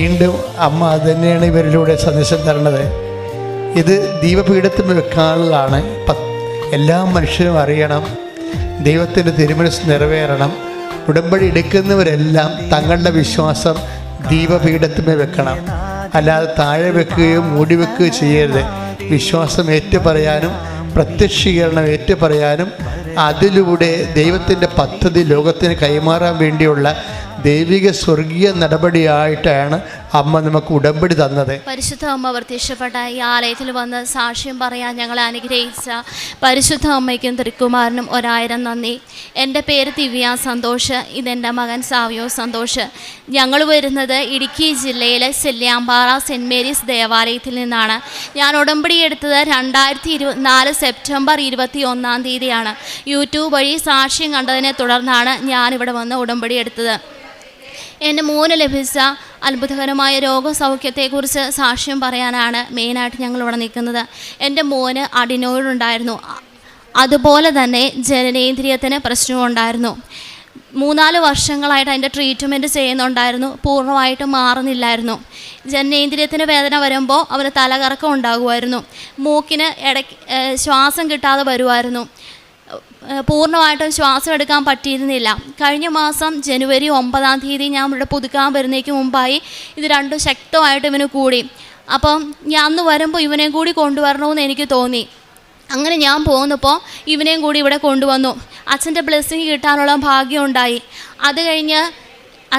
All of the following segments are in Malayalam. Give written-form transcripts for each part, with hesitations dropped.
വീണ്ടും അമ്മ അത് തന്നെയാണ് ഇവരിലൂടെ സന്ദേശം തരുന്നത്. ഇത് ദീപപീഠത്തിൽ വെക്കാനുള്ളതാണ്. എല്ലാ മനുഷ്യരും അറിയണം, ദൈവത്തിൻ്റെ തിരുമനസ് നിറവേറണം. ഉടമ്പടി എടുക്കുന്നവരെല്ലാം തങ്ങളുടെ വിശ്വാസം ദീപപീഠത്തിന്മേൽ വെക്കണം, അല്ലാതെ താഴെ വെക്കുകയോ മൂടി വെക്കുകയോ ചെയ്യരുത്. വിശ്വാസം ഏറ്റുപറയാനും പ്രത്യക്ഷീകരണം ഏറ്റുപറയാനും അതിലൂടെ ദൈവത്തിൻ്റെ പദ്ധതി ലോകത്തിന് കൈമാറാൻ വേണ്ടിയുള്ള ദൈവിക സ്വർഗീയ നടപടിയായിട്ടാണ് അമ്മ നമുക്ക് ഉടമ്പടി തന്നത്. പരിശുദ്ധ അമ്മ പ്രത്യക്ഷപ്പെട്ട ഈ ആലയത്തിൽ വന്ന് സാക്ഷ്യം പറയാൻ ഞങ്ങളെ അനുഗ്രഹിച്ച പരിശുദ്ധ അമ്മയ്ക്കും തിരുക്കുമാരനും 1000 നന്ദി. എൻ്റെ പേര് ദിവ്യ സന്തോഷ്, ഇതെൻ്റെ മകൻ സാവിയോ സന്തോഷ്. ഞങ്ങൾ വരുന്നത് ഇടുക്കി ജില്ലയിലെ സെല്ലിയാമ്പാറ സെൻറ്റ് മേരീസ് ദേവാലയത്തിൽ നിന്നാണ്. ഞാൻ ഉടമ്പടി എടുത്തത് 2024 സെപ്റ്റംബർ 21 തീയതിയാണ്. യൂട്യൂബ് വഴി സാക്ഷ്യം കണ്ടതിനെ തുടർന്നാണ് ഞാനിവിടെ വന്ന് ഉടമ്പടി എടുത്തത്. എൻ്റെ മോന് ലഭിച്ച അത്ഭുതകരമായ രോഗസൗഖ്യത്തെക്കുറിച്ച് സാക്ഷ്യം പറയാനാണ് മെയിനായിട്ട് ഞങ്ങളിവിടെ നിൽക്കുന്നത്. എൻ്റെ മോന് അഡിനോയിഡ് ഉണ്ടായിരുന്നു, അതുപോലെ തന്നെ ജനനേന്ദ്രിയത്തിന് പ്രശ്നമുണ്ടായിരുന്നു. 3-4 വർഷങ്ങളായിട്ട് അതിൻ്റെ ട്രീറ്റ്മെൻറ്റ് ചെയ്യുന്നുണ്ടായിരുന്നു, പൂർണ്ണമായിട്ട് മാറുന്നില്ലായിരുന്നു. ജനനേന്ദ്രിയത്തിന് വേദന വരുമ്പോൾ അവന് തലകറക്കം ഉണ്ടാകുമായിരുന്നു, മൂക്കിന് ഇടയ്ക്ക് ശ്വാസം കിട്ടാതെ വരുമായിരുന്നു, പൂർണ്ണമായിട്ടും ശ്വാസം എടുക്കാൻ പറ്റിയിരുന്നില്ല. കഴിഞ്ഞ മാസം ജനുവരി 9 തീയതി ഞാൻ ഇവിടെ പുതുക്കാൻ വരുന്നേക്ക് മുമ്പായി ഇത് രണ്ടും ശക്തമായിട്ട് ഇവന് കൂടി. അപ്പം ഞാൻ അന്ന് വരുമ്പോൾ ഇവനെയും കൂടി കൊണ്ടുവരണമെന്ന് എനിക്ക് തോന്നി. അങ്ങനെ ഞാൻ പോകുന്നപ്പോൾ ഇവനെയും കൂടി ഇവിടെ കൊണ്ടുവന്നു. അച്ഛൻ്റെ ബ്ലെസ്സിങ് കിട്ടാനുള്ള ഭാഗ്യമുണ്ടായി. അത് കഴിഞ്ഞ്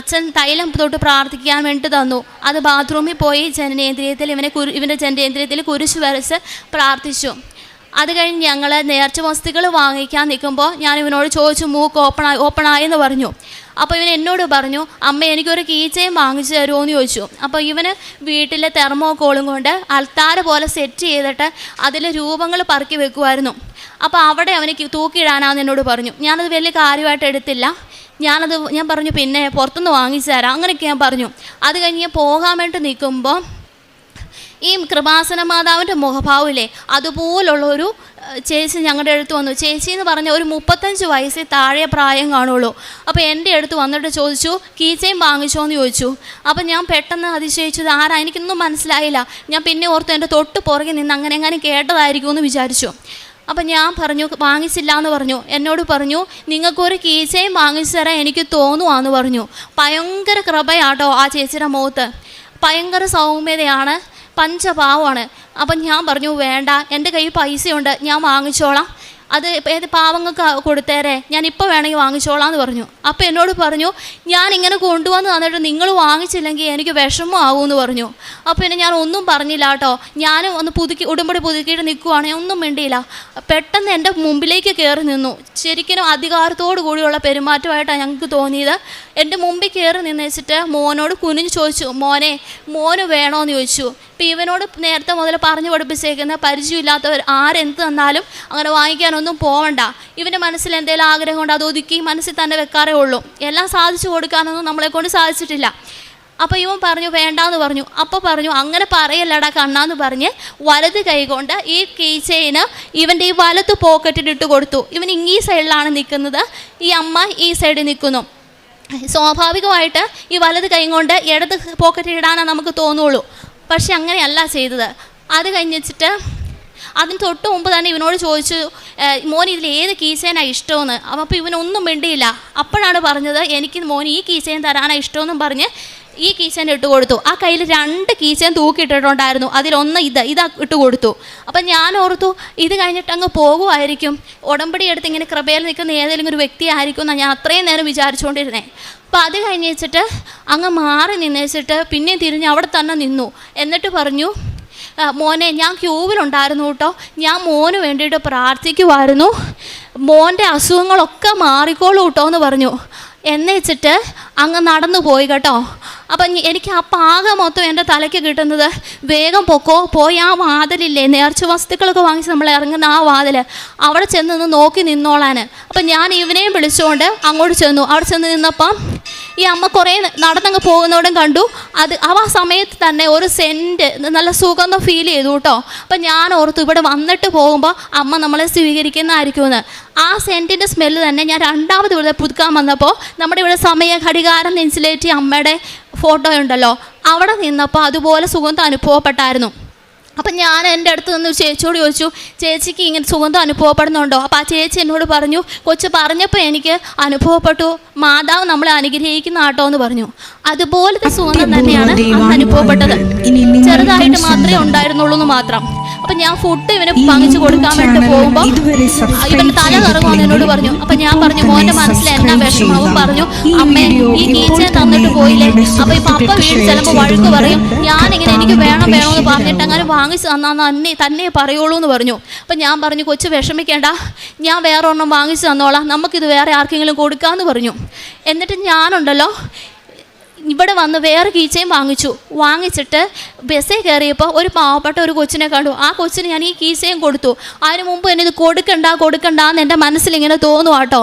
അച്ഛൻ തൈലം തൊട്ട് പ്രാർത്ഥിക്കാൻ വേണ്ടി തന്നു. അത് ബാത്റൂമിൽ പോയി ജനനേന്ദ്രിയത്തിൽ ഇവൻ്റെ ജനനേന്ദ്രിയത്തിൽ കുരിശ് വരച്ച് പ്രാർത്ഥിച്ചു. അത് കഴിഞ്ഞ് ഞങ്ങൾ നേർച്ച വസ്തുക്കൾ വാങ്ങിക്കാൻ നിൽക്കുമ്പോൾ ഞാൻ ഇവനോട് ചോദിച്ചു, മൂക്ക് ഓപ്പണായെന്ന് പറഞ്ഞു. അപ്പോൾ ഇവൻ എന്നോട് പറഞ്ഞു, അമ്മ എനിക്കൊരു കീ ചെയിൻ വാങ്ങിച്ചു തരുമോ എന്ന് ചോദിച്ചു. അപ്പോൾ ഇവന് വീട്ടിലെ തെർമോക്കോളും കൊണ്ട് അൾത്താര പോലെ സെറ്റ് ചെയ്തിട്ട് അതിൽ രൂപങ്ങൾ പറക്കി വെക്കുമായിരുന്നു. അപ്പോൾ അവിടെ അവന് തൂക്കിയിടാനാന്ന് എന്നോട് പറഞ്ഞു. ഞാനത് വലിയ കാര്യമായിട്ട് എടുത്തില്ല. ഞാൻ പറഞ്ഞു പിന്നെ പുറത്തുനിന്ന് വാങ്ങിച്ചു തരാം, അങ്ങനെയൊക്കെ ഞാൻ പറഞ്ഞു. അത് കഴിഞ്ഞ് ഞാൻ പോകാൻ വേണ്ടി നിൽക്കുമ്പോൾ ഈ കൃപാസന മാതാവിൻ്റെ മുഖഭാവമില്ലേ, അതുപോലുള്ളൊരു ചേച്ചി ഞങ്ങളുടെ അടുത്ത് വന്നു. ചേച്ചി എന്ന് പറഞ്ഞ ഒരു 35 വയസ്സിൽ താഴെ പ്രായം കാണുള്ളൂ. അപ്പോൾ എൻ്റെ അടുത്ത് വന്നിട്ട് ചോദിച്ചു, കീ ചെയിൻ വാങ്ങിച്ചോ എന്ന് ചോദിച്ചു. അപ്പം ഞാൻ പെട്ടെന്ന് അതിശയിച്ചത് ആരാ, എനിക്കൊന്നും മനസ്സിലായില്ല. ഞാൻ പിന്നെ ഓർത്ത് എൻ്റെ തൊട്ട് പുറകെ നിന്ന് അങ്ങനെ എങ്ങനെ കേട്ടതായിരിക്കുമെന്ന് വിചാരിച്ചു. അപ്പം ഞാൻ പറഞ്ഞു വാങ്ങിച്ചില്ല എന്ന് പറഞ്ഞു. എന്നോട് പറഞ്ഞു, നിങ്ങൾക്കൊരു കീ ചെയിൻ വാങ്ങിച്ചു തരാൻ എനിക്ക് തോന്നുവാന്ന് പറഞ്ഞു. ഭയങ്കര കൃപയാട്ടോ ആ ചേച്ചിയുടെ മുഖത്ത്, ഭയങ്കര സൗമ്യതയാണ്, പഞ്ചപാവമാണ്. അപ്പം ഞാൻ പറഞ്ഞു വേണ്ട, എൻ്റെ കയ്യിൽ പൈസയുണ്ട്, ഞാൻ വാങ്ങിച്ചോളാം, അത് ഏത് പാവങ്ങൾക്ക് കൊടുത്തേരെ, ഞാനിപ്പോൾ വേണമെങ്കിൽ വാങ്ങിച്ചോളാം എന്ന് പറഞ്ഞു. അപ്പോൾ എന്നോട് പറഞ്ഞു, ഞാനിങ്ങനെ കൊണ്ടുവന്ന് തന്നിട്ട് നിങ്ങൾ വാങ്ങിച്ചില്ലെങ്കിൽ എനിക്ക് വിഷമമാകുമെന്ന് പറഞ്ഞു. അപ്പോൾ പിന്നെ ഞാൻ ഒന്നും പറഞ്ഞില്ല കേട്ടോ. ഞാനും ഒന്ന് ഉടമ്പടി പുതുക്കിയിട്ട് നിൽക്കുവാണ്, ഞാൻ ഒന്നും മിണ്ടിയില്ല. പെട്ടെന്ന് എൻ്റെ മുമ്പിലേക്ക് കയറി നിന്നു. ശരിക്കും അധികാരത്തോടു കൂടിയുള്ള പെരുമാറ്റമായിട്ടാണ് ഞങ്ങൾക്ക് തോന്നിയത്. എൻ്റെ മുമ്പിൽ കയറി നിന്ന് വെച്ചിട്ട് മോനോട് കുനിഞ്ഞ് ചോദിച്ചു, മോന് വേണോന്ന് ചോദിച്ചു. ഇപ്പം ഇവനോട് നേരത്തെ മുതൽ പറഞ്ഞു പഠിപ്പിച്ചേക്കുന്ന പരിചയമില്ലാത്തവർ ആരെന്ത് തന്നാലും അങ്ങനെ വാങ്ങിക്കാനൊന്നും പോവണ്ട. ഇവൻ്റെ മനസ്സിൽ എന്തെങ്കിലും ആഗ്രഹം കൊണ്ട് അത് ഒതുക്കി മനസ്സിൽ തന്നെ വെക്കാറേ ഉള്ളൂ. എല്ലാം സാധിച്ചു കൊടുക്കാനൊന്നും നമ്മളെക്കൊണ്ട് സാധിച്ചിട്ടില്ല. അപ്പോൾ ഇവൻ പറഞ്ഞു വേണ്ടാന്ന് പറഞ്ഞു. അപ്പോൾ പറഞ്ഞു അങ്ങനെ പറയല്ലടാ കണ്ണാന്ന് പറഞ്ഞ് വലത് കൈ കൊണ്ട് ഈ കീ ചെയിന് ഇവൻ്റെ ഈ വലത്ത് പോക്കറ്റിലിട്ട് കൊടുത്തു. ഇവൻ ഈ സൈഡിലാണ് നിൽക്കുന്നത്, ഈ അമ്മ ഈ സൈഡിൽ നിൽക്കുന്നു. സ്വാഭാവികമായിട്ട് ഈ വലത് കൈ കൊണ്ട് ഇടത് പോക്കറ്റിലിടാനാണ് നമുക്ക് തോന്നുള്ളൂ. പക്ഷെ അങ്ങനെയല്ല ചെയ്തത്. അത് കഴിഞ്ഞിട്ട് അതിന് തൊട്ട് മുമ്പ് തന്നെ ഇവനോട് ചോദിച്ചു, മോൻ ഇതിൽ ഏത് കീ ചെയിനാണ് ഇഷ്ടമെന്ന്. അപ്പോൾ ഇവനൊന്നും മിണ്ടിയില്ല. അപ്പോഴാണ് പറഞ്ഞത്, എനിക്ക് മോൻ ഈ കീ ചെയിൻ തരാനാണ് ഇഷ്ടമെന്നും പറഞ്ഞ് ഈ കീ ചെയിൻ ഇട്ട് കൊടുത്തു. ആ കയ്യിൽ 2 കീ ചെയിൻ തൂക്കിയിട്ടിട്ടുണ്ടായിരുന്നു, അതിലൊന്ന് ഇതാ ഇട്ട് കൊടുത്തു. അപ്പം ഞാൻ ഓർത്തു ഇത് കഴിഞ്ഞിട്ട് അങ്ങ് പോകുമായിരിക്കും, ഉടമ്പടി എടുത്ത് ഇങ്ങനെ കൃപയിൽ നിൽക്കുന്ന ഏതെങ്കിലും ഒരു വ്യക്തി ആയിരിക്കും എന്നാണ് ഞാൻ അത്രയും നേരം വിചാരിച്ചുകൊണ്ടിരുന്നത്. അപ്പം അത് കഴിഞ്ഞ് വെച്ചിട്ട് അങ്ങ് മാറി നിന്നേച്ചിട്ട് പിന്നെ തിരിഞ്ഞ് അവിടെ തന്നെ നിന്നു. എന്നിട്ട് പറഞ്ഞു, മോനെ ഞാൻ ക്യൂവിലുണ്ടായിരുന്നു കേട്ടോ, ഞാൻ മോന് വേണ്ടിയിട്ട് പ്രാർത്ഥിക്കുമായിരുന്നു, മോൻ്റെ അസുഖങ്ങളൊക്കെ മാറിക്കോളൂ കേട്ടോ എന്ന് പറഞ്ഞു. എന്ന് വെച്ചിട്ട് അങ്ങ് നടന്നു പോയി കേട്ടോ. അപ്പം എനിക്ക് ആ പാക മൊത്തം എൻ്റെ തലയ്ക്ക് കിട്ടുന്നത്, വേഗം പോയി ആ വാതിലില്ലേ നേർച്ച വസ്തുക്കളൊക്കെ വാങ്ങിച്ച് നമ്മൾ ഇറങ്ങുന്ന ആ വാതിൽ, അവിടെ ചെന്ന് നോക്കി നിന്നോളാൻ. അപ്പം ഞാൻ ഇവനെയും വിളിച്ചുകൊണ്ട് അങ്ങോട്ട് ചെന്നു. അവിടെ ചെന്ന് നിന്നപ്പം ഈ അമ്മ കുറേ നടന്നങ്ങ് പോകുന്നോടും കണ്ടു. അത് ആ സമയത്ത് തന്നെ ഒരു സെൻറ്റ് നല്ല സുഗന്ധം ഫീൽ ചെയ്തു കേട്ടോ. അപ്പം ഞാൻ ഓർത്തു ഇവിടെ വന്നിട്ട് പോകുമ്പോൾ അമ്മ നമ്മളെ സ്വീകരിക്കുന്നതായിരിക്കുമെന്ന്. ആ സെൻറ്റിൻ്റെ സ്മെല്ല് തന്നെ ഞാൻ രണ്ടാമത് ഇവിടെ പുതുക്കാൻ വന്നപ്പോൾ നമ്മുടെ ഇവിടെ സമയ ഘടികാരം നെഞ്ചിലേറ്റി അമ്മയുടെ ഫോട്ടോ ഉണ്ടല്ലോ, അവിടെ നിന്നപ്പോൾ അതുപോലെ സുഗന്ധം അനുഭവപ്പെട്ടായിരുന്നു. അപ്പം ഞാൻ എൻ്റെ അടുത്ത് നിന്ന് ചേച്ചിയോട് ചോദിച്ചു, ചേച്ചിക്ക് ഇങ്ങനെ സുഗന്ധം അനുഭവപ്പെടുന്നുണ്ടോ? അപ്പോൾ ആ ചേച്ചി എന്നോട് പറഞ്ഞു, കൊച്ചു പറഞ്ഞപ്പോൾ എനിക്ക് അനുഭവപ്പെട്ടു, മാതാവ് നമ്മളെ അനുഗ്രഹിക്കുന്ന ആട്ടോ എന്ന് പറഞ്ഞു. അതുപോലത്തെ സുഗന്ധം തന്നെയാണ് അന്ന് അനുഭവപ്പെട്ടത്. ചെറുതായിട്ട് മാത്രമേ ഉണ്ടായിരുന്നുള്ളൂ എന്ന് മാത്രം. അപ്പം ഞാൻ ഫുഡ് ഇവന് വാങ്ങിച്ചു കൊടുക്കാൻ വേണ്ടി പോകുമ്പോൾ ഇവന് തല കറങ്ങുമെന്ന് എന്നോട് പറഞ്ഞു. അപ്പം ഞാൻ പറഞ്ഞു, മോൻ്റെ മനസ്സിൽ എന്നാ വിഷമാവും? പറഞ്ഞു, അമ്മേ ഈ കീച്ചയെ തന്നിട്ട് പോയില്ലേ, അപ്പോൾ ഈ പപ്പ വീട് ചിലപ്പോൾ വഴുക്ക് പറയും, ഞാനിങ്ങനെ എനിക്ക് വേണമെന്ന് പറഞ്ഞിട്ട് അങ്ങനെ വാങ്ങിച്ച് തന്നാൽ തന്നെ പറയുള്ളൂ എന്ന് പറഞ്ഞു. അപ്പം ഞാൻ പറഞ്ഞു, കൊച്ചു വിഷമിക്കേണ്ട, ഞാൻ വേറെ ഒരെണ്ണം വാങ്ങിച്ച് തന്നോളാം, നമുക്കിത് വേറെ ആർക്കെങ്കിലും കൊടുക്കാമെന്ന് പറഞ്ഞു. എന്നിട്ട് ഞാനുണ്ടല്ലോ ഇവിടെ വന്ന് വേറെ കീച്ചയും വാങ്ങിച്ചിട്ട് ബസ്സിൽ കയറിയപ്പോൾ ഒരു പാവപ്പെട്ട ഒരു കൊച്ചിനെ കണ്ടു. ആ കൊച്ചിന് ഞാൻ ഈ കീച്ചയും കൊടുത്തു. അതിന് മുമ്പ് എന്നെ ഇത് കൊടുക്കണ്ടെന്ന് എൻ്റെ മനസ്സിലിങ്ങനെ തോന്നുക കേട്ടോ.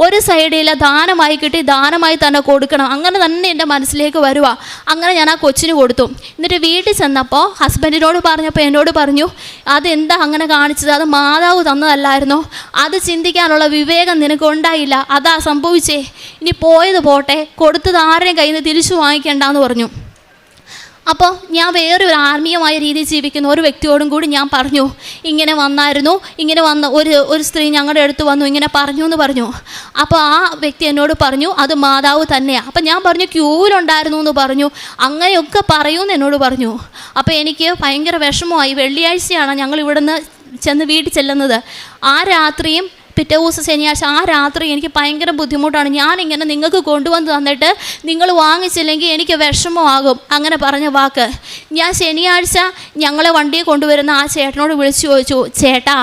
ഒരു സൈഡിൽ ദാനമായി കിട്ടി, ദാനമായി തന്നെ കൊടുക്കണം, അങ്ങനെ തന്നെ എൻ്റെ മനസ്സിലേക്ക് വരുക. അങ്ങനെ ഞാൻ ആ കൊച്ചിന് കൊടുത്തു. എന്നിട്ട് വീട്ടിൽ ചെന്നപ്പോൾ ഹസ്ബൻഡിനോട് പറഞ്ഞപ്പോൾ എന്നോട് പറഞ്ഞു, അതെന്താ അങ്ങനെ കാണിച്ചത്, അത് മാതാവ് തന്നതല്ലായിരുന്നോ, അത് ചിന്തിക്കാനുള്ള വിവേകം നിനക്കുണ്ടായില്ല, അതാ സംഭവിച്ചേ, ഇനി പോയത് പോട്ടെ, കൊടുത്തത് ആരുടെയും കയ്യിൽ നിന്ന് തിരിച്ചു വാങ്ങിക്കണ്ടെന്ന് പറഞ്ഞു. അപ്പോൾ ഞാൻ വേറെ ഒരു ആത്മീയമായ രീതിയിൽ ജീവിക്കുന്ന ഒരു വ്യക്തിയോടും കൂടി ഞാൻ പറഞ്ഞു, ഇങ്ങനെ വന്ന ഒരു സ്ത്രീ ഞങ്ങളുടെ അടുത്ത് വന്നു, ഇങ്ങനെ പറഞ്ഞു എന്ന് പറഞ്ഞു. അപ്പോൾ ആ വ്യക്തി എന്നോട് പറഞ്ഞു, അത് മാതാവ് തന്നെയാണ്. അപ്പം ഞാൻ പറഞ്ഞു, ക്യൂവിലുണ്ടായിരുന്നു എന്ന് പറഞ്ഞു. അങ്ങനെയൊക്കെ പറയൂന്ന് എന്നോട് പറഞ്ഞു. അപ്പോൾ എനിക്ക് ഭയങ്കര വിഷമമായി. വെള്ളിയാഴ്ചയാണ് ഞങ്ങൾ ഇവിടുന്ന് ചെന്ന് വീട്ടിൽ ചെല്ലുന്നത്. ആ രാത്രിയും പിറ്റേ ദിവസം ശനിയാഴ്ച ആ രാത്രി എനിക്ക് ഭയങ്കര ബുദ്ധിമുട്ടാണ്. ഞാനിങ്ങനെ നിങ്ങൾക്ക് കൊണ്ടുവന്ന് തന്നിട്ട് നിങ്ങൾ വാങ്ങിച്ചില്ലെങ്കിൽ എനിക്ക് വിഷമമാകും, അങ്ങനെ പറഞ്ഞ വാക്ക്. ഞാൻ ശനിയാഴ്ച ഞങ്ങളെ വണ്ടിയെ കൊണ്ടുവരുന്ന ആ ചേട്ടനോട് വിളിച്ചു ചോദിച്ചു, ചേട്ടാ,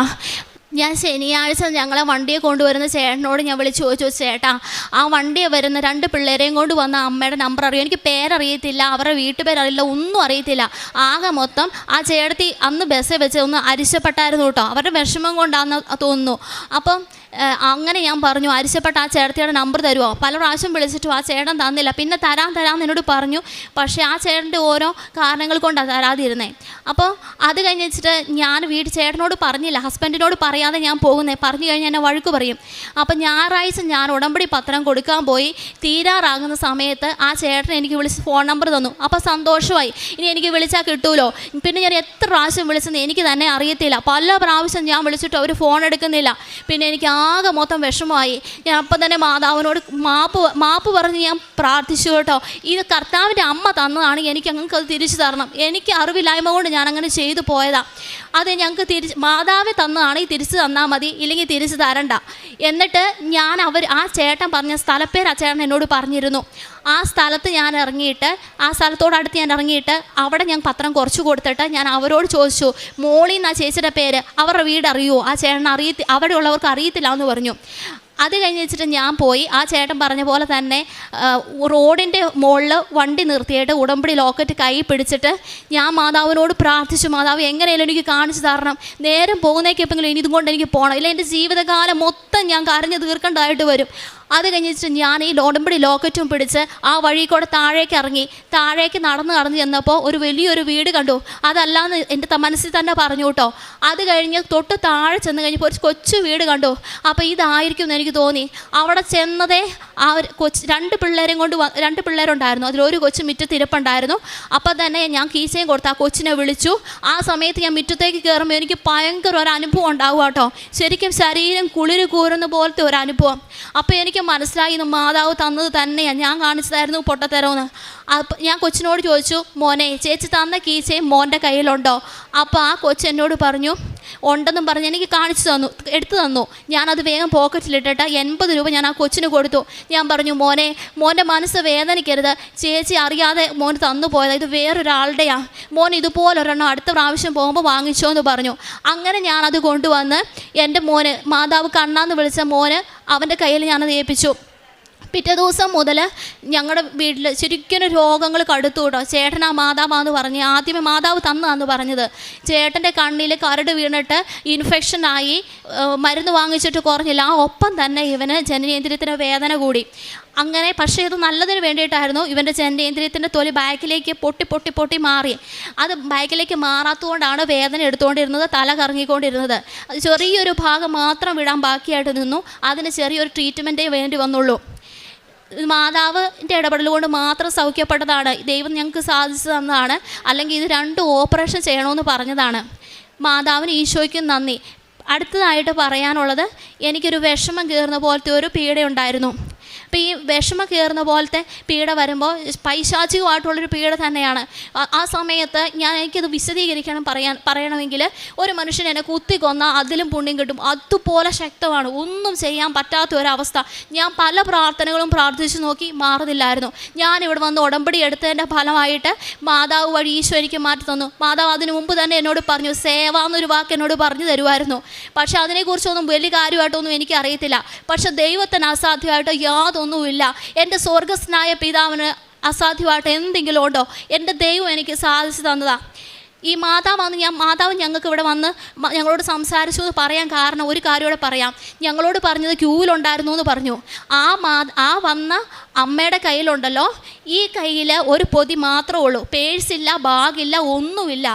ഞാൻ ശനിയാഴ്ച ഞങ്ങളെ വണ്ടിയെ കൊണ്ടുവരുന്ന ചേട്ടനോട് ഞാൻ വിളിച്ചു ചോദിച്ചു, ചേട്ടാ, ആ വണ്ടിയെ വരുന്ന 2 പിള്ളേരെയും കൊണ്ട് വന്ന അമ്മയുടെ നമ്പർ അറിയും? എനിക്ക് പേരറിയത്തില്ല, അവരുടെ വീട്ടുപേരറിയില്ല, ഒന്നും അറിയത്തില്ല. ആകെ മൊത്തം ആ ചേട്ടത്തി അന്ന് ബസ്സിൽ വെച്ച് ഒന്ന് അരിശപ്പെട്ടായിരുന്നു കേട്ടോ. അവരുടെ വിഷമം കൊണ്ടാണെന്ന് തോന്നുന്നു. അപ്പം അങ്ങനെ ഞാൻ പറഞ്ഞു, അരിശപ്പെട്ട ആ ചേട്ടത്തിയുടെ നമ്പർ തരുമോ? പല പ്രാവശ്യം വിളിച്ചിട്ടും ആ ചേട്ടൻ തന്നില്ല. പിന്നെ തരാമെന്ന് എന്നോട് പറഞ്ഞു. പക്ഷേ ആ ചേട്ടൻ്റെ ഓരോ കാരണങ്ങൾ കൊണ്ടാണ് തരാതിരുന്നേ. അപ്പോൾ അത് കഴിഞ്ഞ് വെച്ചിട്ട് ഞാൻ വീട്ടിൽ ചേട്ടനോട് പറഞ്ഞില്ല, ഹസ്ബൻഡിനോട് പറയാതെ ഞാൻ പോകുന്നേ. പറഞ്ഞു കഴിഞ്ഞാൽ എന്നെ വഴക്ക് പറയും. അപ്പം ഞായറാഴ്ച ഞാൻ ഉടമ്പടി പത്രം കൊടുക്കാൻ പോയി. തീരാറാകുന്ന സമയത്ത് ആ ചേട്ടൻ എനിക്ക് വിളിച്ച് ഫോൺ നമ്പർ തന്നു. അപ്പോൾ സന്തോഷമായി. ഇനി എനിക്ക് വിളിച്ചാൽ കിട്ടുമല്ലോ. പിന്നെ ഞാൻ എത്ര പ്രാവശ്യം വിളിച്ചെന്ന് എനിക്ക് തന്നെ അറിയത്തില്ല. പല പ്രാവശ്യം ഞാൻ വിളിച്ചിട്ട് അവർ ഫോൺ എടുക്കുന്നില്ല. പിന്നെ എനിക്ക് ആകെ മൊത്തം വിഷമമായി. ഞാൻ അപ്പം തന്നെ മാതാവിനോട് മാപ്പ് പറഞ്ഞ് ഞാൻ പ്രാർത്ഥിച്ചു കേട്ടോ. ഇത് കർത്താവിൻ്റെ അമ്മ തന്നതാണ്, എനിക്ക് ഞങ്ങൾക്ക് അത് തിരിച്ചു തരണം. എനിക്ക് അറിവില്ലായ്മ കൊണ്ട് ഞാൻ അങ്ങനെ ചെയ്തു പോയതാണ്. അത് ഞങ്ങൾക്ക് മാതാവ് തന്നതാണെങ്കിൽ തിരിച്ചു തന്നാൽ മതി, ഇല്ലെങ്കിൽ തിരിച്ചു തരണ്ട. എന്നിട്ട് ഞാൻ ആ ചേട്ടൻ പറഞ്ഞ സ്ഥലപ്പേര് ആ ചേട്ടൻ എന്നോട് പറഞ്ഞിരുന്നു. ആ സ്ഥലത്ത് ഞാൻ ഇറങ്ങിയിട്ട്, ആ സ്ഥലത്തോടടുത്ത് ഞാൻ ഇറങ്ങിയിട്ട് അവിടെ ഞാൻ പത്രം കുറച്ച് കൊടുത്തിട്ട് ഞാൻ അവരോട് ചോദിച്ചു, മോളി എന്നാ ചേച്ചിയുടെ പേര്, അവരുടെ വീട് അറിയുമോ? ആ ചേട്ടൻ അവിടെ ഉള്ളവർക്ക് അറിയത്തില്ല എന്ന് പറഞ്ഞു. അത് കഴിഞ്ഞ് വെച്ചിട്ട് ഞാൻ പോയി ആ ചേട്ടൻ പറഞ്ഞ പോലെ തന്നെ റോഡിൻ്റെ മുകളിൽ വണ്ടി നിർത്തിയിട്ട് ഉടമ്പടി ലോക്കറ്റ് കൈ പിടിച്ചിട്ട് ഞാൻ മാതാവിനോട് പ്രാർത്ഥിച്ചു, മാതാവ് എങ്ങനെയാലും എനിക്ക് കാണിച്ചു തരണം, നേരം പോകുന്നേക്കെപ്പോഴെങ്കിലും ഇനി ഇതുകൊണ്ട് എനിക്ക് പോകണം, ഇല്ല എൻ്റെ ജീവിതകാലം മൊത്തം ഞാൻ കരഞ്ഞ് തീർക്കേണ്ടതായിട്ട് വരും. അത് കഴിഞ്ഞിട്ട് ഞാൻ ഈ ഉടമ്പടി ലോക്കറ്റും പിടിച്ച് ആ വഴി കൂടെ താഴേക്ക് നടന്ന് ചെന്നപ്പോൾ ഒരു വലിയൊരു വീട് കണ്ടു. അതല്ലാന്ന് എൻ്റെ മനസ്സിൽ തന്നെ പറഞ്ഞു കേട്ടോ. അത് കഴിഞ്ഞ് തൊട്ട് താഴെ ചെന്ന് കഴിഞ്ഞപ്പോൾ ഒരു കൊച്ചു വീട് കണ്ടു. അപ്പോൾ ഇതായിരിക്കും എന്ന് എനിക്ക് തോന്നി. അവിടെ ചെന്നതേ ആ ഒരു രണ്ട് പിള്ളേരുണ്ടായിരുന്നു. അതിലൊരു കൊച്ചു മുറ്റത്തിരിപ്പുണ്ടായിരുന്നു. അപ്പോൾ തന്നെ ഞാൻ കീച്ചയും കൊടുത്ത് ആ കൊച്ചിനെ വിളിച്ചു. ആ സമയത്ത് ഞാൻ മുറ്റത്തേക്ക് കയറുമ്പോൾ എനിക്ക് ഭയങ്കര ഒരു അനുഭവം ഉണ്ടാവുക കേട്ടോ. ശരിക്കും ശരീരം കുളിര് കൂറുന്ന പോലത്തെ ഒരു അനുഭവം. അപ്പോൾ എനിക്ക് മനസ്സിലായി, മാതാവ് തന്നത് തന്നെയാണ്, ഞാൻ കാണിച്ചതായിരുന്നു പൊട്ടത്തരമെന്ന്. അപ്പം ഞാൻ കൊച്ചിനോട് ചോദിച്ചു, മോനെ ചേച്ചി തന്ന കീച്ചയും മോൻ്റെ കയ്യിലുണ്ടോ? അപ്പോൾ ആ കൊച്ച് എന്നോട് പറഞ്ഞു ഉണ്ടെന്നും പറഞ്ഞ് എനിക്ക് എടുത്തു തന്നു. ഞാനത് വേഗം പോക്കറ്റിലിട്ടിട്ട് 80 രൂപ ഞാൻ ആ കൊച്ചിന് കൊടുത്തു. ഞാൻ പറഞ്ഞു, മോൻ്റെ മനസ്സ് വേദനിക്കരുത്, ചേച്ചി അറിയാതെ മോന് തന്നു പോയത്, ഇത് വേറൊരാളുടെയാണ്, മോൻ ഇതുപോലൊരെണ്ണം അടുത്ത പ്രാവശ്യം പോകുമ്പോൾ വാങ്ങിച്ചോ എന്ന് പറഞ്ഞു. അങ്ങനെ ഞാനത് കൊണ്ടുവന്ന് എൻ്റെ മോന്, മാതാവ് കണ്ണാന്ന് വിളിച്ച മോന്, അവൻ്റെ കയ്യിൽ ഞാനത് ഏൽപ്പിച്ചു. പിറ്റേ ദിവസം മുതൽ ഞങ്ങളുടെ വീട്ടിൽ ശരിക്കും രോഗങ്ങൾ കടുത്തു കേട്ടോ. ചേട്ടനാ മാതാവാന്ന് പറഞ്ഞ് ആദ്യമേ മാതാവ് തന്നാന്ന് പറഞ്ഞത്. ചേട്ടൻ്റെ കണ്ണിൽ കരട് വീണിട്ട് ഇൻഫെക്ഷനായി മരുന്ന് വാങ്ങിച്ചിട്ട് കുറഞ്ഞില്ല. ആ ഒപ്പം തന്നെ ഇവന് ജനനേന്ദ്രിയത്തിന് വേദന കൂടി. അങ്ങനെ പക്ഷേ ഇത് നല്ലതിന് വേണ്ടിയിട്ടായിരുന്നു. ഇവൻ്റെ ജനനേന്ദ്രിയത്തിൻ്റെ തൊലി ബാക്കിലേക്ക് പൊട്ടി മാറി. അത് ബാക്കിലേക്ക് മാറാത്തതുകൊണ്ടാണ് വേദന എടുത്തുകൊണ്ടിരുന്നത്, തല കറങ്ങിക്കൊണ്ടിരുന്നത്. അത് ചെറിയൊരു ഭാഗം മാത്രം വിടാൻ ബാക്കിയായിട്ട് നിന്നു. അതിന് ചെറിയൊരു ട്രീറ്റ്മെൻറ്റേ വേണ്ടി വന്നുള്ളൂ. മാതാവിൻ്റെ ഇടപെടൽ കൊണ്ട് മാത്രം സൗഖ്യപ്പെട്ടതാണ്. ദൈവം ഞങ്ങൾക്ക് സാധിച്ചു തന്നതാണ്. അല്ലെങ്കിൽ ഇത് 2 ഓപ്പറേഷൻ ചെയ്യണമെന്ന് പറഞ്ഞതാണ്. മാതാവിന് ഈശോയ്ക്കും നന്ദി. അടുത്തതായിട്ട് പറയാനുള്ളത്, എനിക്കൊരു വിഷമം കയറുന്ന പോലത്തെ ഒരു പീഡയുണ്ടായിരുന്നു. അപ്പോൾ ഈ വിഷമം കയറുന്ന പോലത്തെ പീഡ വരുമ്പോൾ പൈശാചികമായിട്ടുള്ളൊരു പീഡ തന്നെയാണ്. ആ സമയത്ത് എനിക്കത് പറയണമെങ്കിൽ ഒരു മനുഷ്യൻ എന്നെ കുത്തിക്കൊന്നാൽ അതിലും പുണ്യം കിട്ടും. അതുപോലെ ശക്തമാണ്. ഒന്നും ചെയ്യാൻ പറ്റാത്ത ഒരവസ്ഥ. ഞാൻ പല പ്രാർത്ഥനകളും പ്രാർത്ഥിച്ചു നോക്കി, മാറുന്നില്ലായിരുന്നു. ഞാനിവിടെ വന്ന് ഉടമ്പടി എടുത്തതിൻ്റെ ഫലമായിട്ട് മാതാവ് വഴി ഈശോ എനിക്ക് മാറ്റി തന്നു. മാതാവ് അതിനു മുമ്പ് തന്നെ എന്നോട് പറഞ്ഞു, സേവ എന്നൊരു വാക്ക് എന്നോട് പറഞ്ഞു തരുമായിരുന്നു. പക്ഷെ അതിനെക്കുറിച്ചൊന്നും വലിയ കാര്യമായിട്ടൊന്നും എനിക്കറിയത്തില്ല. പക്ഷെ ദൈവത്തിന് അസാധ്യമായിട്ട് യാതൊന്നുമില്ല. എൻ്റെ സ്വർഗസ്നായ പിതാവിന് അസാധ്യമായിട്ട് എന്തെങ്കിലും ഉണ്ടോ? എൻ്റെ ദൈവം എനിക്ക് സാധിച്ചു തന്നതാണ്. ഈ മാതാവ് ഞങ്ങൾക്ക് ഇവിടെ വന്ന് ഞങ്ങളോട് സംസാരിച്ചു എന്ന് പറയാൻ കാരണം ഒരു കാര്യം കൂടെ പറയാം. ഞങ്ങളോട് പറഞ്ഞത് ക്യൂവിലുണ്ടായിരുന്നു എന്ന് പറഞ്ഞു. ആ വന്ന അമ്മയുടെ കയ്യിലുണ്ടല്ലോ, ഈ കയ്യിൽ ഒരു പൊതി മാത്രമേ ഉള്ളൂ. പേഴ്സില്ല, ബാഗില്ല, ഒന്നുമില്ല.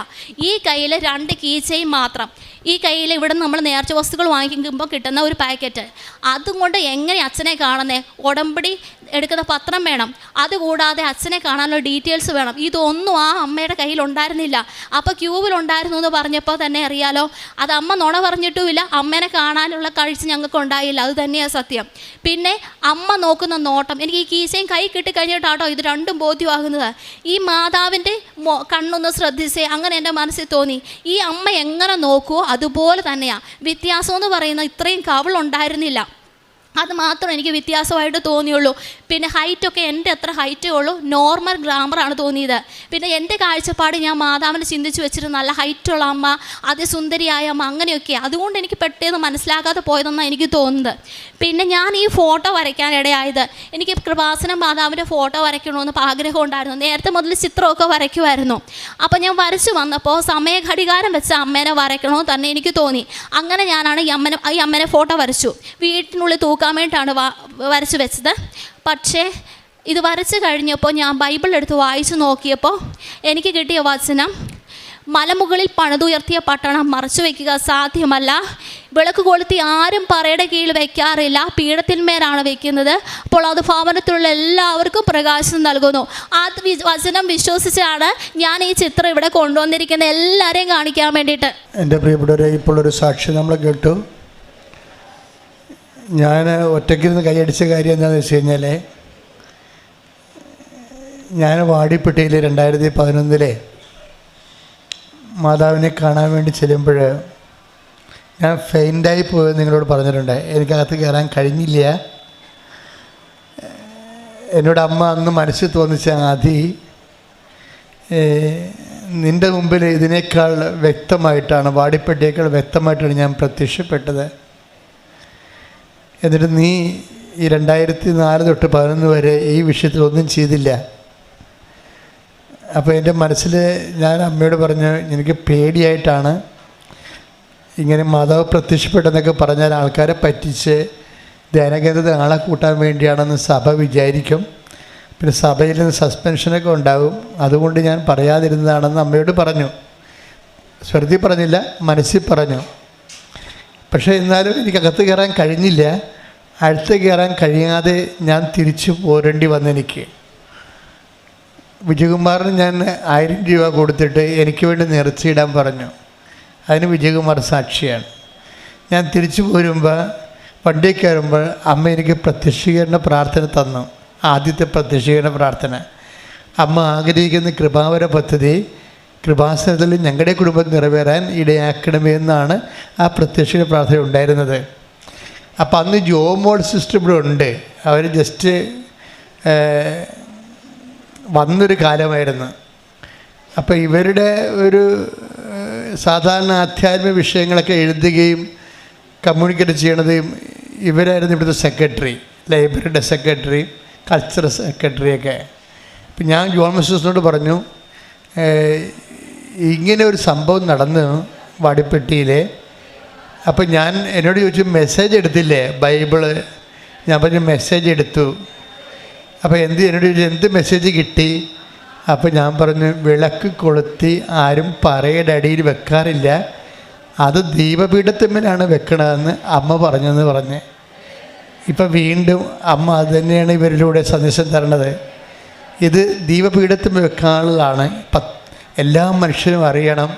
ഈ കയ്യിൽ 2 കീ ചെയിൻ മാത്രം. ഈ കയ്യിൽ ഇവിടെ നമ്മൾ നേർച്ച വസ്തുക്കൾ വാങ്ങിക്കുമ്പോൾ കിട്ടുന്ന ഒരു പാക്കറ്റ്. അതും കൊണ്ട് എങ്ങനെ അച്ഛനെ കാണുന്നേ? ഉടമ്പടി എടുക്കുന്ന പത്രം വേണം. അതുകൂടാതെ അച്ഛനെ കാണാനുള്ള ഡീറ്റെയിൽസ് വേണം. ഇതൊന്നും ആ അമ്മയുടെ കയ്യിലുണ്ടായിരുന്നില്ല. അപ്പോൾ ക്യൂവിലുണ്ടായിരുന്നു എന്ന് പറഞ്ഞപ്പോൾ തന്നെ അറിയാലോ, അത് അമ്മ നുണ പറഞ്ഞിട്ടുമില്ല. അമ്മേനെ കാണാനുള്ള കാഴ്ച ഞങ്ങൾക്ക് ഉണ്ടായില്ല. അത് തന്നെയാണ് സത്യം. പിന്നെ അമ്മ നോക്കുന്ന നോട്ടം, എനിക്ക് ഈ കീസയും കൈ കിട്ടിക്കഴിഞ്ഞിട്ടാട്ടോ ഇത് 2ഉം ബോധ്യമാകുന്നത്. ഈ മാതാവിൻ്റെ കണ്ണൊന്ന് ശ്രദ്ധിച്ചേ, അങ്ങനെ എൻ്റെ മനസ്സിൽ തോന്നി. ഈ അമ്മ എങ്ങനെ നോക്കുമോ അതുപോലെ തന്നെയാണ്. വ്യത്യാസം എന്ന് പറയുന്നത് ഇത്രയും കവിളുണ്ടായിരുന്നില്ല. അത് മാത്രം എനിക്ക് വ്യത്യാസമായിട്ട് തോന്നിയുള്ളൂ. പിന്നെ ഹൈറ്റൊക്കെ എൻ്റെ അത്ര ഹൈറ്റേ ഉള്ളൂ. നോർമൽ ഗ്രാമറാണ് തോന്നിയത്. പിന്നെ എൻ്റെ കാഴ്ചപ്പാട് ഞാൻ മാതാവിനെ ചിന്തിച്ച് വെച്ചിട്ട് നല്ല ഹൈറ്റുള്ള അമ്മ, അതിസുന്ദരിയായ അമ്മ, അങ്ങനെയൊക്കെയാണ്. അതുകൊണ്ട് എനിക്ക് പെട്ടെന്ന് മനസ്സിലാക്കാതെ പോയതെന്നാണ് എനിക്ക് തോന്നുന്നത്. പിന്നെ ഞാൻ ഈ ഫോട്ടോ വരയ്ക്കാനിടയായത്, എനിക്ക് കൃപാസന മാതാവിൻ്റെ ഫോട്ടോ വരയ്ക്കണമെന്ന് ആഗ്രഹം ഉണ്ടായിരുന്നു. നേരത്തെ മുതൽ ചിത്രമൊക്കെ വരയ്ക്കുമായിരുന്നു. അപ്പോൾ ഞാൻ വരച്ചു വന്നപ്പോൾ സമയഘടികാരം വെച്ച അമ്മേനെ വരയ്ക്കണമെന്ന് തന്നെ എനിക്ക് തോന്നി. അങ്ങനെ ഞാനാണ് ഈ അമ്മേനെ ഫോട്ടോ വരച്ചു. വീട്ടിനുള്ളിൽ തൂക്കാൻ വേണ്ടിയിട്ടാണ് വരച്ചു വെച്ചത്. പക്ഷേ ഇത് വരച്ച് കഴിഞ്ഞപ്പോൾ ഞാൻ ബൈബിൾ എടുത്ത് വായിച്ചു നോക്കിയപ്പോൾ എനിക്ക് കിട്ടിയ വചനം, മലമുകളിൽ പണിതുയർത്തിയ പട്ടണം മറച്ചു വയ്ക്കുക സാധ്യമല്ല. വിളക്ക് കൊളുത്തി ആരും പറയുടെ കീഴിൽ വയ്ക്കാറില്ല, പീഠത്തിന്മേലാണ് വയ്ക്കുന്നത്. അപ്പോൾ അത് ഭവനത്തിലുള്ള എല്ലാവർക്കും പ്രകാശം നൽകുന്നു. ആ വചനം വിശ്വസിച്ചാണ് ഞാൻ ഈ ചിത്രം ഇവിടെ കൊണ്ടുവന്നിരിക്കുന്നത്, എല്ലാവരെയും കാണിക്കാൻ വേണ്ടിയിട്ട്. എൻ്റെ പ്രിയപ്പെട്ടവരെ, ഇപ്പോഴൊരു സാക്ഷി നമ്മൾ കേട്ടു. ഞാൻ ഒറ്റയ്ക്കിരുന്ന് കൈയടിച്ച കാര്യം എന്താണെന്ന് വെച്ച് കഴിഞ്ഞാൽ, ഞാൻ വാടിപ്പെട്ടിയിൽ 2011 മാതാവിനെ കാണാൻ വേണ്ടി ചെല്ലുമ്പോൾ ഞാൻ ഫെയിൻ്റായി പോയെന്ന് നിങ്ങളോട് പറഞ്ഞിട്ടുണ്ട്. എനിക്കകത്ത് കയറാൻ കഴിഞ്ഞില്ല. എന്നോട് അമ്മ അന്ന് മനസ്സിൽ തോന്നിച്ച, ആദി നിൻ്റെ മുമ്പിൽ ഇതിനേക്കാൾ വ്യക്തമായിട്ടാണ്, വാടിപ്പെട്ടിയേക്കാൾ വ്യക്തമായിട്ടാണ് ഞാൻ പ്രത്യക്ഷപ്പെട്ടത്. എന്നിട്ട് നീ ഈ 2004 തൊട്ട് 2011 വരെ ഈ വിഷയത്തിൽ ഒന്നും ചെയ്തില്ല. അപ്പോൾ എൻ്റെ മനസ്സിൽ ഞാൻ അമ്മയോട് പറഞ്ഞു, എനിക്ക് പേടിയായിട്ടാണ് ഇങ്ങനെ മാതാവ് പ്രത്യക്ഷപ്പെട്ടെന്നൊക്കെ പറഞ്ഞാൽ ആൾക്കാരെ പറ്റിച്ച് ധ്യാനകേന്ദ്രത്തിൽ ആളെ കൂട്ടാൻ വേണ്ടിയാണെന്ന് സഭ വിചാരിക്കും. പിന്നെ സഭയിൽ നിന്ന് സസ്പെൻഷനൊക്കെ ഉണ്ടാകും. അതുകൊണ്ട് ഞാൻ പറയാതിരുന്നതാണെന്ന് അമ്മയോട് പറഞ്ഞു. സ്വരത്തിൽ പറഞ്ഞില്ല, മനസ്സിൽ പറഞ്ഞു. പക്ഷേ എന്നാലും എനിക്കകത്ത് കയറാൻ കഴിഞ്ഞില്ല. അടുത്ത് കയറാൻ കഴിയാതെ ഞാൻ തിരിച്ചു പോരേണ്ടി വന്നെനിക്ക്. വിജയകുമാറിന് ഞാൻ 1000 രൂപ കൊടുത്തിട്ട് എനിക്ക് വേണ്ടി നിറച്ചിടാൻ പറഞ്ഞു. അതിന് വിജയകുമാർ സാക്ഷിയാണ്. ഞാൻ തിരിച്ചു പോരുമ്പോൾ വണ്ടി കയറുമ്പോൾ അമ്മ എനിക്ക് പ്രത്യക്ഷീകരണ പ്രാർത്ഥന തന്നു. ആദ്യത്തെ പ്രത്യക്ഷീകരണ പ്രാർത്ഥന. അമ്മ ആഗ്രഹിക്കുന്ന കൃപാവര പദ്ധതി കൃപാസനത്തിൽ ഞങ്ങളുടെ കുടുംബം നിറവേറാൻ ഇടയാക്കണമെന്നാണ് ആ പ്രത്യക്ഷീകരണ പ്രാർത്ഥന ഉണ്ടായിരുന്നത്. അപ്പം അന്ന് ജോമോൾ സിസ്റ്റർ ഇവിടെ ഉണ്ട്. അവർ ജസ്റ്റ് വന്നൊരു കാലമായിരുന്നു. അപ്പോൾ ഇവരുടെ ഒരു സാധാരണ ആധ്യാത്മിക വിഷയങ്ങളൊക്കെ എഴുതുകയും കമ്മ്യൂണിക്കേറ്റ് ചെയ്യണതും ഇവരായിരുന്നു ഇവിടുത്തെ സെക്രട്ടറി. ലൈബ്രറിയുടെ സെക്രട്ടറിയും കൾച്ചറൽ സെക്രട്ടറിയൊക്കെ. അപ്പം ഞാൻ ജോൺ മിസ്റ്റേഴ്സിനോട് പറഞ്ഞു, ഇങ്ങനെ ഒരു സംഭവം നടന്നു വാടിപ്പെട്ടിയിൽ. അപ്പം എന്നോട് ചോദിച്ചു, മെസ്സേജ് എടുത്തില്ലേ ബൈബിള്? ഞാൻ പറഞ്ഞു മെസ്സേജ് എടുത്തു. അപ്പോൾ എന്നോട് ചോദിച്ചു എന്ത് മെസ്സേജ് കിട്ടി? അപ്പോൾ ഞാൻ പറഞ്ഞു, വിളക്ക് കൊളുത്തി ആരും പറയുടെ അടിയിൽ വെക്കാറില്ല, അത് ദീപപീഠത്തിന്മേലാണ് വെക്കണതെന്ന് അമ്മ പറഞ്ഞെന്ന് പറഞ്ഞ്. ഇപ്പം വീണ്ടും അമ്മ അത് തന്നെയാണ് ഇവരിലൂടെ സന്ദേശം തരണത്. ഇത് ദീപപീഠത്തിന്മേൽ വെക്കാനുള്ളതാണ്. എല്ലാ മനുഷ്യരും അറിയണം,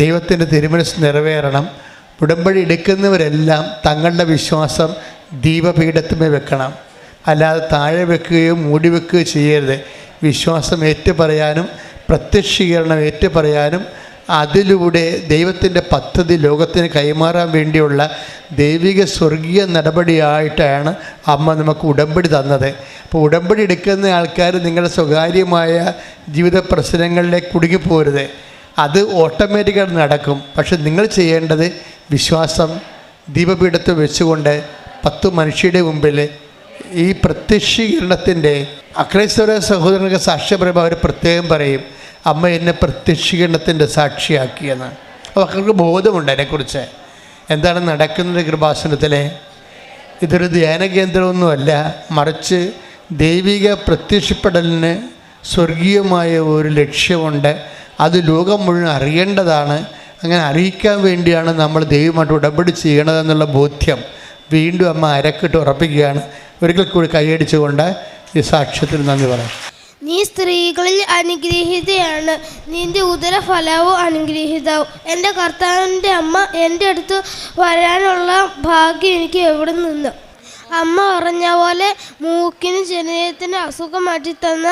ദൈവത്തിൻ്റെ തിരുമനസ്സ് നിറവേറണം. ഉടമ്പടി എടുക്കുന്നവരെല്ലാം തങ്ങളുടെ വിശ്വാസം ദീപപീഠത്തിന്മേൽ വെക്കണം, അല്ലാതെ താഴെ വെക്കുകയോ മൂടി വെക്കുകയോ ചെയ്യരുത്. വിശ്വാസം ഏറ്റുപറയാനും പ്രത്യക്ഷീകരണം ഏറ്റുപറയാനും അതിലൂടെ ദൈവത്തിൻ്റെ പദ്ധതി ലോകത്തിന് കൈമാറാൻ വേണ്ടിയുള്ള ദൈവിക സ്വർഗീയ നടപടിയായിട്ടാണ് അമ്മ നമുക്ക് ഉടമ്പടി തന്നത്. അപ്പോൾ ഉടമ്പടി എടുക്കുന്ന ആൾക്കാർ നിങ്ങളുടെ സ്വകാര്യമായ ജീവിത പ്രശ്നങ്ങളിലേക്ക് കുടുങ്ങിപ്പോരുത്. അത് ഓട്ടോമാറ്റിക്കായിട്ട് നടക്കും. പക്ഷെ നിങ്ങൾ ചെയ്യേണ്ടത് വിശ്വാസം ദീപപീഠത്തിൽ വെച്ചുകൊണ്ട് 10 മനുഷ്യരുടെ മുമ്പിൽ ഈ പ്രത്യക്ഷീകരണത്തിൻ്റെ അക്രൈസ്തവ സഹോദരങ്ങൾക്ക് സാക്ഷ്യം പറയുമ്പോൾ അവർ പ്രത്യേകം പറയും, അമ്മ എന്നെ പ്രത്യക്ഷീകരണത്തിൻ്റെ സാക്ഷിയാക്കിയെന്ന്. അപ്പോൾ അവർക്ക് ബോധമുണ്ട് അതിനെക്കുറിച്ച് എന്താണ് നടക്കുന്നത് കൃപാസനത്തിലെ. ഇതൊരു ധ്യാന കേന്ദ്രമൊന്നുമല്ല, മറിച്ച് ദൈവിക പ്രത്യക്ഷപ്പെടലിന് സ്വർഗീയമായ ഒരു ലക്ഷ്യമുണ്ട്. അത് ലോകം മുഴുവൻ അറിയേണ്ടതാണ്. അങ്ങനെ അറിയിക്കാൻ വേണ്ടിയാണ് നമ്മൾ ദൈവമായിട്ട് ഉടമ്പടി ചെയ്യണതെന്നുള്ള ബോധ്യം വീണ്ടും അമ്മ അരക്കിട്ട് ഉറപ്പിക്കുകയാണ്. ഒരിക്കൽ കൂടി കൈയടിച്ചുകൊണ്ട് ഈ സാക്ഷ്യത്തിന് നന്ദി പറയാം. നീ സ്ത്രീകളിൽ അനുഗ്രഹീതയാണ്, നിന്റെ ഉദരഫലവും അനുഗ്രഹീതവും. എൻ്റെ കർത്താവിൻ്റെ അമ്മ എൻ്റെ അടുത്ത് വരാനുള്ള ഭാഗ്യം എനിക്ക് എവിടെ നിന്ന്? അമ്മ പറഞ്ഞ പോലെ മൂക്കിനും ജനനത്തിന് അസുഖം മാറ്റിത്തന്ന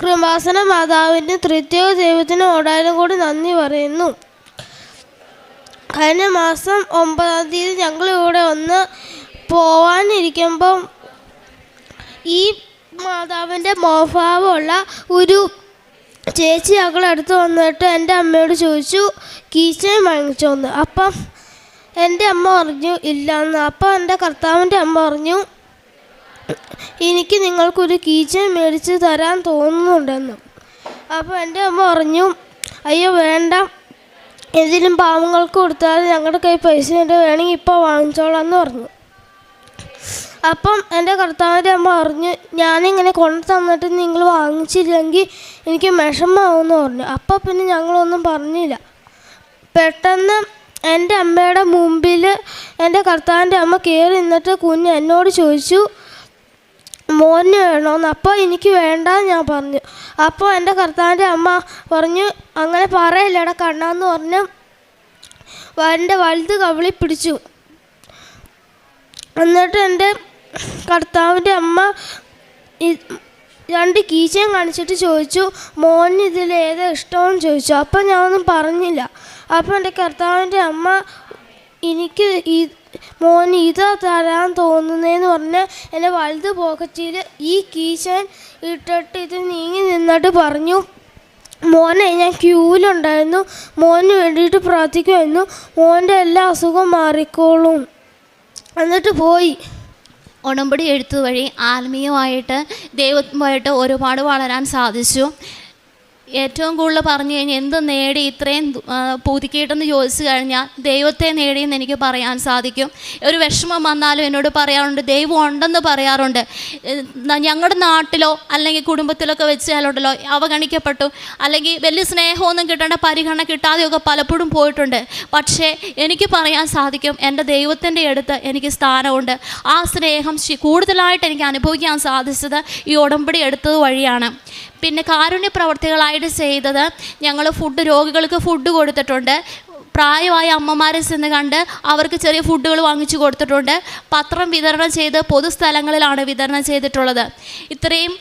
കൃപാസന മാതാവിൻ്റെ തൃത്വ ദൈവത്തിന് ഓടാനും കൂടി നന്ദി പറയുന്നു. കഴിഞ്ഞ മാസം 9-ാം തീയതി ഞങ്ങളിവിടെ ഒന്ന് പോവാനിരിക്കുമ്പം ഈ മാതാവിൻ്റെ മോഭാവമുള്ള ഒരു ചേച്ചി ഞങ്ങളടുത്ത് വന്നിട്ട് എൻ്റെ അമ്മയോട് ചോദിച്ചു, കീച്ചൻ വാങ്ങിച്ചോന്ന്. അപ്പം എൻ്റെ അമ്മ പറഞ്ഞു ഇല്ലയെന്ന്. അപ്പം എൻ്റെ കർത്താവിൻ്റെ അമ്മ പറഞ്ഞു, എനിക്ക് നിങ്ങൾക്കൊരു കീച്ചൻ മേടിച്ച് തരാൻ തോന്നുന്നുണ്ടെന്ന്. അപ്പോൾ എൻ്റെ അമ്മ പറഞ്ഞു, അയ്യോ വേണ്ട, എന്തെങ്കിലും പാവങ്ങൾക്ക് കൊടുത്താൽ ഞങ്ങളുടെ കയ്യിൽ പൈസ ഉണ്ട്, വേണമെങ്കിൽ ഇപ്പോൾ വാങ്ങിച്ചോളാമെന്ന് പറഞ്ഞു. അപ്പം എൻ്റെ കർത്താവിൻ്റെ അമ്മ പറഞ്ഞു, ഞാനിങ്ങനെ കൊണ്ടു തന്നിട്ട് നിങ്ങൾ വാങ്ങിച്ചില്ലെങ്കിൽ എനിക്ക് വിഷമമാവുമെന്ന് പറഞ്ഞു. അപ്പം പിന്നെ ഞങ്ങളൊന്നും പറഞ്ഞില്ല. പെട്ടെന്ന് എൻ്റെ അമ്മയുടെ മുമ്പിൽ എൻ്റെ കർത്താവിൻ്റെ അമ്മ കയറി നിന്നിട്ട് കുഞ്ഞ് എന്നോട് ചോദിച്ചു, മോന് വേണമെന്ന്. അപ്പോൾ എനിക്ക് വേണ്ട ഞാൻ പറഞ്ഞു. അപ്പോൾ എൻ്റെ കർത്താവിൻ്റെ അമ്മ പറഞ്ഞു, അങ്ങനെ പറയല്ലേടാ കണ്ണാന്ന് പറഞ്ഞ് എൻ്റെ വലുത് കവിളി പിടിച്ചു. എന്നിട്ട് എൻ്റെ കർത്താവിൻ്റെ അമ്മ 2 കീച്ചയും കാണിച്ചിട്ട് ചോദിച്ചു, മോന് ഇതിലേതാ ഇഷ്ടമെന്ന് ചോദിച്ചു. അപ്പം ഞാനൊന്നും പറഞ്ഞില്ല. അപ്പം എൻ്റെ കർത്താവിൻ്റെ അമ്മ എനിക്ക് മോന് ഇതാ തരാൻ തോന്നുന്നതെന്ന് പറഞ്ഞ് എൻ്റെ വലുത് പോക്കറ്റിൽ ഈ കീച്ചൻ ഇട്ടിട്ട് ഇത് നീങ്ങി നിന്നിട്ട് പറഞ്ഞു, മോനെ ഞാൻ ക്യൂവിലുണ്ടായിരുന്നു, മോന് വേണ്ടിയിട്ട് പ്രാർത്ഥിക്കുമായിരുന്നു, മോൻ്റെ എല്ലാ അസുഖം മാറിക്കോളും. എന്നിട്ട് പോയി. ഉടമ്പടി എഴുത്ത് വഴി ആത്മീയമായിട്ട് ദൈവമായിട്ട് ഒരുപാട് വളരാൻ സാധിച്ചു. ഏറ്റവും കൂടുതൽ പറഞ്ഞു കഴിഞ്ഞാൽ എന്ത് നേടി ഇത്രയും പുതുക്കിയിട്ടെന്ന് ചോദിച്ചു കഴിഞ്ഞാൽ ദൈവത്തെ നേടിയെന്ന് എനിക്ക് പറയാൻ സാധിക്കും. ഒരു വിഷമം വന്നാലും എന്നോട് പറയാറുണ്ട്, ദൈവം ഉണ്ടെന്ന് പറയാറുണ്ട്. ഞങ്ങളുടെ നാട്ടിലോ അല്ലെങ്കിൽ കുടുംബത്തിലൊക്കെ വെച്ചാലുണ്ടല്ലോ അവഗണിക്കപ്പെട്ടു, അല്ലെങ്കിൽ വലിയ സ്നേഹമൊന്നും കിട്ടേണ്ട പരിഗണന കിട്ടാതെയൊക്കെ പലപ്പോഴും പോയിട്ടുണ്ട്. പക്ഷേ എനിക്ക് പറയാൻ സാധിക്കും, എൻ്റെ ദൈവത്തിൻ്റെ അടുത്ത് എനിക്ക് സ്ഥാനമുണ്ട്. ആ സ്നേഹം കൂടുതലായിട്ട് എനിക്ക് അനുഭവിക്കാൻ സാധിച്ചത് ഈ ഉടമ്പടി എടുത്തത് വഴിയാണ്. പിന്നെ കാരുണ്യ പ്രവർത്തികളായിട്ട് ചെയ്തത്, ഞങ്ങൾ രോഗികൾക്ക് ഫുഡ് കൊടുത്തിട്ടുണ്ട്. പ്രായമായ അമ്മമാരെ ചെന്ന് കണ്ട് അവർക്ക് ചെറിയ ഫുഡുകൾ വാങ്ങിച്ചു കൊടുത്തിട്ടുണ്ട്. പത്രം വിതരണം ചെയ്ത് പൊതുസ്ഥലങ്ങളിലാണ് വിതരണം ചെയ്തിട്ടുള്ളത്. ഇത്രയും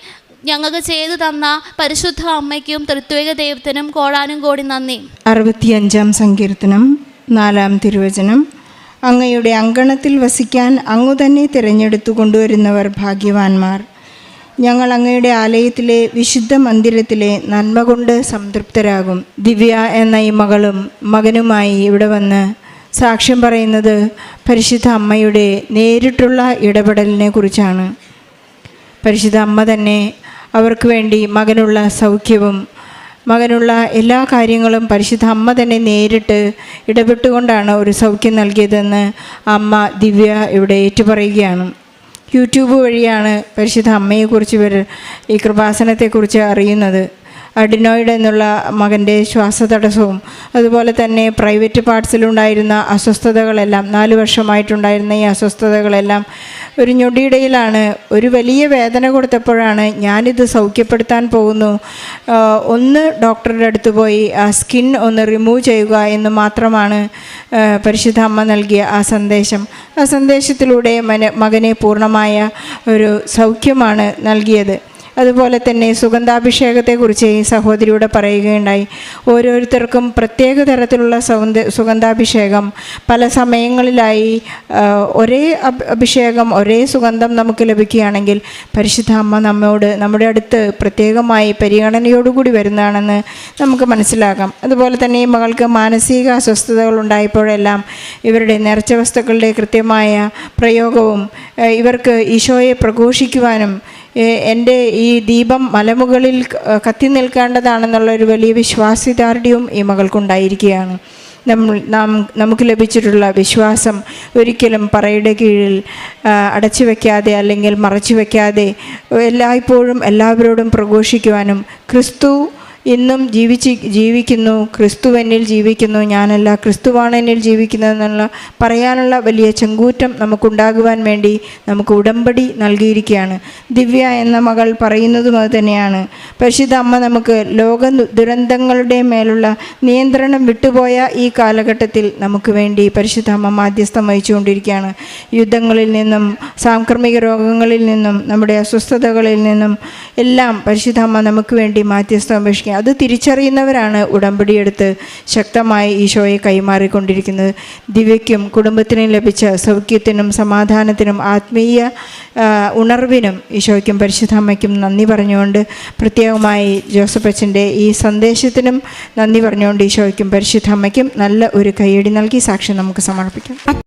ഞങ്ങൾക്ക് ചെയ്തു തന്ന പരിശുദ്ധ അമ്മയ്ക്കും തൃത്വിക ദൈവത്തിനും കോടാനും കോടി നന്ദി. 65-ാം സങ്കീർത്തനം 4-ാം തിരുവചനം. അങ്ങയുടെ അങ്കണത്തിൽ വസിക്കാൻ അങ്ങു തന്നെ തിരഞ്ഞെടുത്തു കൊണ്ടുവരുന്നവർ ഭാഗ്യവാന്മാർ. ഞങ്ങൾ അങ്ങയുടെ ആലയത്തിലെ വിശുദ്ധ മന്ദിരത്തിലെ നന്മ കൊണ്ട് സംതൃപ്തരാകും. ദിവ്യ എന്ന ഈ മകളും മകനുമായി ഇവിടെ വന്ന് സാക്ഷ്യം പറയുന്നത് പരിശുദ്ധ അമ്മയുടെ നേരിട്ടുള്ള ഇടപെടലിനെ കുറിച്ചാണ്. പരിശുദ്ധ അമ്മ തന്നെ അവർക്ക് വേണ്ടി മകനുള്ള സൗഖ്യവും മകനുള്ള എല്ലാ കാര്യങ്ങളും പരിശുദ്ധ അമ്മ തന്നെ നേരിട്ട് ഇടപെട്ടുകൊണ്ടാണ് ഒരു സൗഖ്യം നൽകിയതെന്ന് അമ്മ ദിവ്യ ഇവിടെ ഏറ്റുപറയുകയാണ്. യൂട്യൂബ് വഴിയാണ് പരിശുദ്ധ അമ്മയെക്കുറിച്ച് ഇവർ ഈ കൃപാസനത്തെക്കുറിച്ച് അറിയുന്നത്. അഡിനോയിഡ് എന്നുള്ള മകൻ്റെ ശ്വാസതടസ്സവും അതുപോലെ തന്നെ പ്രൈവറ്റ് പാർട്സിലുണ്ടായിരുന്ന അസ്വസ്ഥതകളെല്ലാം 4 വർഷമായിട്ടുണ്ടായിരുന്ന ഈ അസ്വസ്ഥതകളെല്ലാം ഒരു ഞൊടിയിടയിലാണ്, ഒരു വലിയ വേദന കൊടുത്തപ്പോഴാണ് ഞാനിത് സൗഖ്യപ്പെടുത്താൻ പോകുന്നു, ഒന്ന് ഡോക്ടറുടെ അടുത്ത് പോയി ആ സ്കിൻ ഒന്ന് റിമൂവ് ചെയ്യുക എന്ന് മാത്രമാണ് പരിശുദ്ധ അമ്മ നൽകിയ ആ സന്ദേശം. ആ സന്ദേശത്തിലൂടെ മകനെ പൂർണ്ണമായ ഒരു സൗഖ്യമാണ് നൽകിയത്. അതുപോലെ തന്നെ സുഗന്ധാഭിഷേകത്തെക്കുറിച്ച് ഈ സഹോദരിയുടെ പറയുകയുണ്ടായി. ഓരോരുത്തർക്കും പ്രത്യേക തരത്തിലുള്ള സുഗന്ധാഭിഷേകം പല സമയങ്ങളിലായി ഒരേ അഭിഷേകം, ഒരേ സുഗന്ധം നമുക്ക് ലഭിക്കുകയാണെങ്കിൽ പരിശുദ്ധ അമ്മ നമ്മോട് നമ്മുടെ അടുത്ത് പ്രത്യേകമായി പരിഗണനയോടുകൂടി വരുന്നതാണെന്ന് നമുക്ക് മനസ്സിലാക്കാം. അതുപോലെ തന്നെ ഈ മകൾക്ക് മാനസിക അസ്വസ്ഥതകൾ ഉണ്ടായപ്പോഴെല്ലാം ഇവരുടെ നേർച്ച വസ്തുക്കളുടെ കൃത്യമായ പ്രയോഗവും ഇവർക്ക് ഈശോയെ പ്രഘോഷിക്കുവാനും എൻ്റെ ഈ ദീപം മലമുകളിൽ കത്തി നിൽക്കേണ്ടതാണെന്നുള്ളൊരു വലിയ വിശ്വാസദാർഢ്യവും ഈ മകൾക്കുണ്ടായിരിക്കുകയാണ്. നമുക്ക് ലഭിച്ചിട്ടുള്ള വിശ്വാസം ഒരിക്കലും പറയുടെ കീഴിൽ അടച്ചു വയ്ക്കാതെ അല്ലെങ്കിൽ മറച്ചു വയ്ക്കാതെ എല്ലായ്പ്പോഴും എല്ലാവരോടും പ്രഘോഷിക്കുവാനും ക്രിസ്തു ഇന്നും ജീവിക്കുന്നു, ക്രിസ്തു എന്നിൽ ജീവിക്കുന്നു, ഞാനല്ല ക്രിസ്തുവാണ് എന്നിൽ ജീവിക്കുന്നതെന്നുള്ള പറയാനുള്ള വലിയ ചെങ്കൂറ്റം നമുക്കുണ്ടാകുവാൻ വേണ്ടി നമുക്ക് ഉടമ്പടി നൽകിയിരിക്കുകയാണ്. ദിവ്യ എന്ന മകൾ പറയുന്നതും അത് തന്നെയാണ്. പരിശുദ്ധ അമ്മ നമുക്ക് ലോക ദുരന്തങ്ങളുടെ മേലുള്ള നിയന്ത്രണം വിട്ടുപോയ ഈ കാലഘട്ടത്തിൽ നമുക്ക് വേണ്ടി പരിശുദ്ധ അമ്മ മാധ്യസ്ഥം വഹിച്ചുകൊണ്ടിരിക്കുകയാണ്. യുദ്ധങ്ങളിൽ നിന്നും സാംക്രമിക രോഗങ്ങളിൽ നിന്നും നമ്മുടെ അസ്വസ്ഥതകളിൽ നിന്നും എല്ലാം പരിശുദ്ധ അമ്മ നമുക്ക് വേണ്ടി മാധ്യസ്ഥം അപേക്ഷിക്കുക. അത് തിരിച്ചറിയുന്നവരാണ് ഉടമ്പടിയെടുത്ത് ശക്തമായി ഈശോയെ കൈമാറിക്കൊണ്ടിരിക്കുന്നത്. ദിവ്യയ്ക്കും കുടുംബത്തിനും ലഭിച്ച സൗഖ്യത്തിനും സമാധാനത്തിനും ആത്മീയ ഉണർവിനും ഈശോയ്ക്കും പരിശുദ്ധ അമ്മയ്ക്കും നന്ദി പറഞ്ഞുകൊണ്ട്, പ്രത്യേകമായി ജോസഫ് അച്ഛൻ്റെ ഈ സന്ദേശത്തിനും നന്ദി പറഞ്ഞുകൊണ്ട് ഈശോയ്ക്കും പരിശുദ്ധ അമ്മയ്ക്കും നല്ല ഒരു കയ്യടി നൽകി സാക്ഷ്യം നമുക്ക് സമർപ്പിക്കാം.